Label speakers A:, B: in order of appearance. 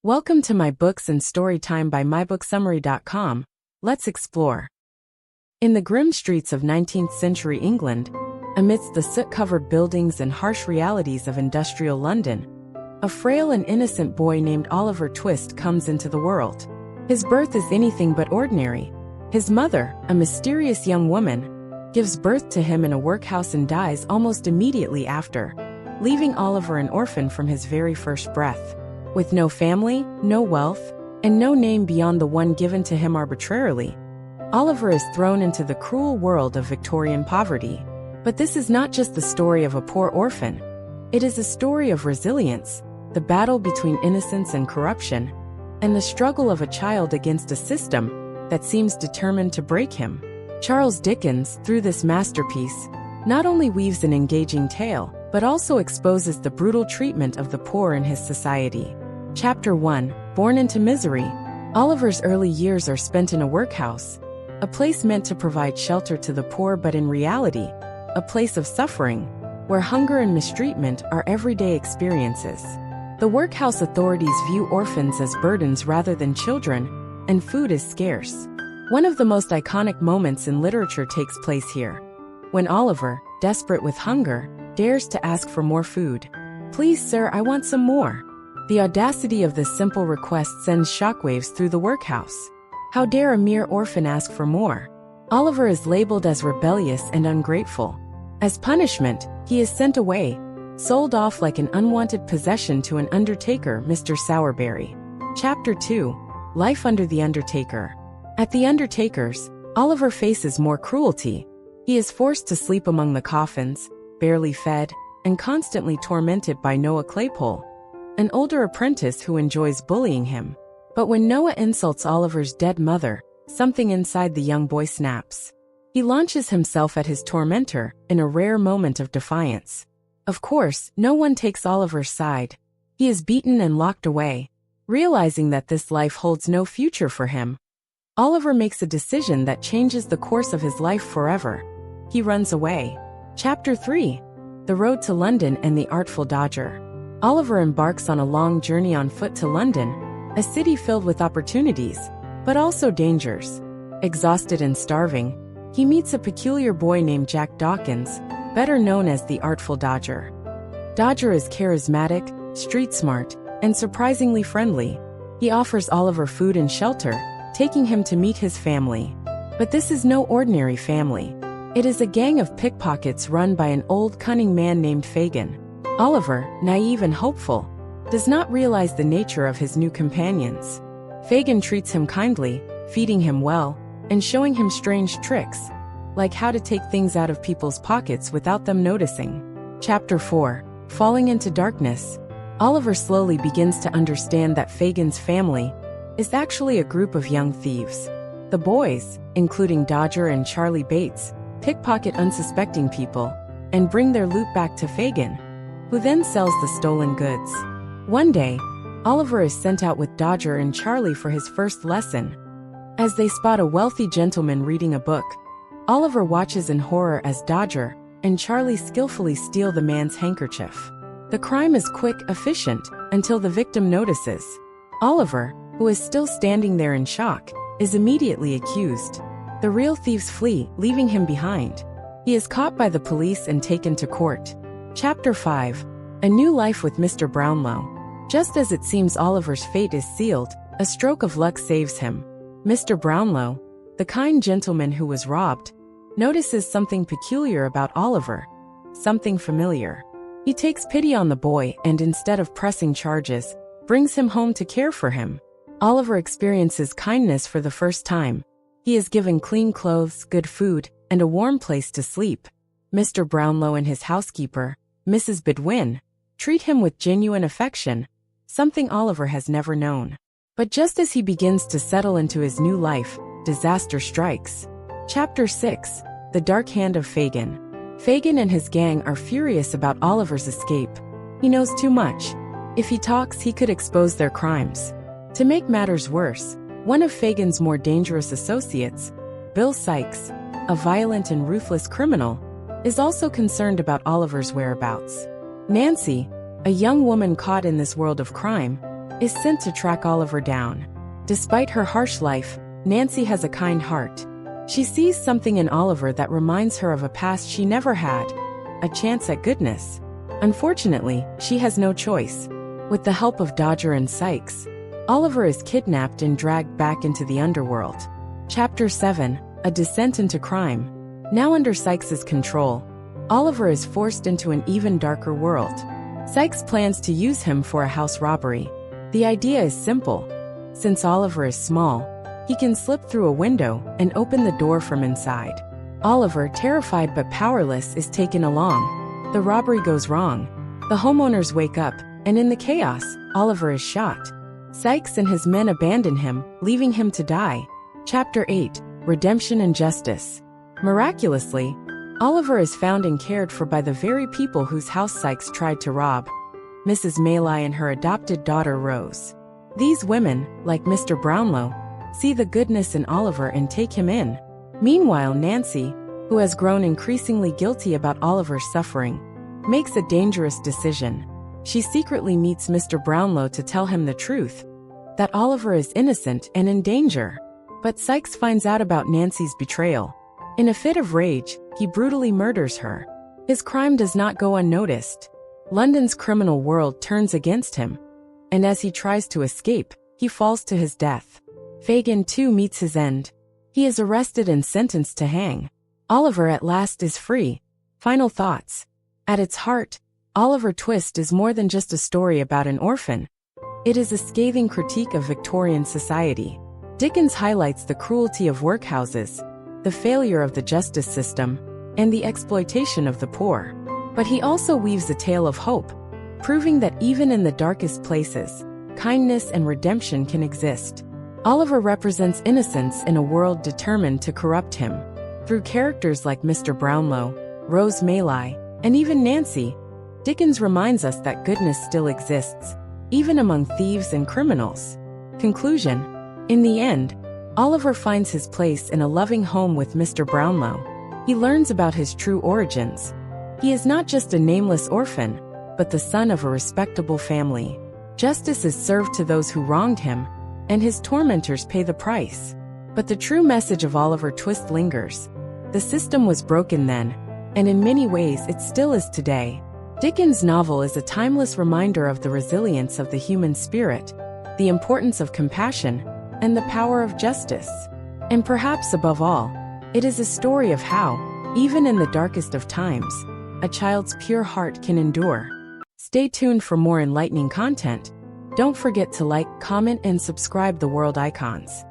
A: Welcome to My Books and Storytime by mybooksandstorytime. Let's explore. In the grim streets of 19th century England, amidst the soot-covered buildings and harsh realities of industrial London, a frail and innocent boy named Oliver Twist comes into the world. His birth is anything but ordinary. His mother, a mysterious young woman, gives birth to him in a workhouse and dies almost immediately after, leaving Oliver an orphan from his very first breath. With no family, no wealth, and no name beyond the one given to him arbitrarily, Oliver is thrown into the cruel world of Victorian poverty. But this is not just the story of a poor orphan. It is a story of resilience, the battle between innocence and corruption, and the struggle of a child against a system that seems determined to break him. Charles Dickens, through this masterpiece, not only weaves an engaging tale, but also exposes the brutal treatment of the poor in his society. Chapter 1. Born into misery. Oliver's early years are spent in a workhouse, a place meant to provide shelter to the poor but in reality, a place of suffering, where hunger and mistreatment are everyday experiences. The workhouse authorities view orphans as burdens rather than children, and food is scarce. One of the most iconic moments in literature takes place here, when Oliver, desperate with hunger, dares to ask for more food. "Please, sir, I want some more." The audacity of this simple request sends shockwaves through the workhouse. How dare a mere orphan ask for more? Oliver is labeled as rebellious and ungrateful. As punishment, he is sent away, sold off like an unwanted possession to an undertaker, Mr. Sowerberry. Chapter 2. Life under the undertaker. At the undertaker's, Oliver faces more cruelty. He is forced to sleep among the coffins, barely fed, and constantly tormented by Noah Claypole, an older apprentice who enjoys bullying him. But when Noah insults Oliver's dead mother, something inside the young boy snaps. He launches himself at his tormentor in a rare moment of defiance. Of course, no one takes Oliver's side. He is beaten and locked away. Realizing that this life holds no future for him, Oliver makes a decision that changes the course of his life forever. He runs away. Chapter 3. The Road to London and the Artful Dodger. Oliver embarks on a long journey on foot to London, a city filled with opportunities, but also dangers. Exhausted and starving, he meets a peculiar boy named Jack Dawkins, better known as the Artful Dodger. Dodger is charismatic, street-smart, and surprisingly friendly. He offers Oliver food and shelter, taking him to meet his family. But this is no ordinary family. It is a gang of pickpockets run by an old cunning man named Fagin. Oliver, naive and hopeful, does not realize the nature of his new companions. Fagin treats him kindly, feeding him well, and showing him strange tricks, like how to take things out of people's pockets without them noticing. Chapter 4. Falling into darkness. Oliver slowly begins to understand that Fagin's family is actually a group of young thieves. The boys, including Dodger and Charlie Bates, pickpocket unsuspecting people and bring their loot back to Fagin, who then sells the stolen goods. One day, Oliver is sent out with Dodger and Charlie for his first lesson. As they spot a wealthy gentleman reading a book, Oliver watches in horror as Dodger and Charlie skillfully steal the man's handkerchief. The crime is quick, efficient, until the victim notices. Oliver, who is still standing there in shock, is immediately accused. The real thieves flee, leaving him behind. He is caught by the police and taken to court. Chapter 5. A New Life with Mr. Brownlow. Just as it seems Oliver's fate is sealed, a stroke of luck saves him. Mr. Brownlow, the kind gentleman who was robbed, notices something peculiar about Oliver, something familiar. He takes pity on the boy and instead of pressing charges, brings him home to care for him. Oliver experiences kindness for the first time. He is given clean clothes, good food, and a warm place to sleep. Mr. Brownlow and his housekeeper, Mrs. Bedwin, treat him with genuine affection, something Oliver has never known. But just as he begins to settle into his new life, disaster strikes. Chapter 6. The Dark Hand of Fagin. Fagin and his gang are furious about Oliver's escape. He knows too much. If he talks, he could expose their crimes. To make matters worse, one of Fagin's more dangerous associates, Bill Sykes, a violent and ruthless criminal, is also concerned about Oliver's whereabouts. Nancy, a young woman caught in this world of crime, is sent to track Oliver down. Despite her harsh life, Nancy has a kind heart. She sees something in Oliver that reminds her of a past she never had, a chance at goodness. Unfortunately, she has no choice. With the help of Dodger and Sykes, Oliver is kidnapped and dragged back into the underworld. Chapter 7, A Descent into Crime. Now under Sykes' control, Oliver is forced into an even darker world. Sykes plans to use him for a house robbery. The idea is simple. Since Oliver is small, he can slip through a window and open the door from inside. Oliver, terrified but powerless, is taken along. The robbery goes wrong. The homeowners wake up, and in the chaos, Oliver is shot. Sykes and his men abandon him, leaving him to die. Chapter 8, Redemption and Justice. Miraculously, Oliver is found and cared for by the very people whose house Sykes tried to rob. Mrs. Maylai and her adopted daughter Rose. These women, like Mr. Brownlow, see the goodness in Oliver and take him in. Meanwhile, Nancy, who has grown increasingly guilty about Oliver's suffering, makes a dangerous decision. She secretly meets Mr. Brownlow to tell him the truth, that Oliver is innocent and in danger. But Sykes finds out about Nancy's betrayal. In a fit of rage, he brutally murders her. His crime does not go unnoticed. London's criminal world turns against him, and as he tries to escape, he falls to his death. Fagin too meets his end. He is arrested and sentenced to hang. Oliver at last is free. Final thoughts. At its heart, Oliver Twist is more than just a story about an orphan. It is a scathing critique of Victorian society. Dickens highlights the cruelty of workhouses, the failure of the justice system, and the exploitation of the poor. But he also weaves a tale of hope, proving that even in the darkest places, kindness and redemption can exist. Oliver represents innocence in a world determined to corrupt him. Through characters like Mr. Brownlow, Rose Maylai, and even Nancy, Dickens reminds us that goodness still exists, even among thieves and criminals. Conclusion. In the end, Oliver finds his place in a loving home with Mr. Brownlow. He learns about his true origins. He is not just a nameless orphan, but the son of a respectable family. Justice is served to those who wronged him, and his tormentors pay the price. But the true message of Oliver Twist lingers. The system was broken then, and in many ways it still is today. Dickens' novel is a timeless reminder of the resilience of the human spirit, the importance of compassion, and the power of justice. And perhaps above all, it is a story of how, even in the darkest of times, a child's pure heart can endure. Stay tuned for more enlightening content. Don't forget to like, comment, and subscribe the World Icons.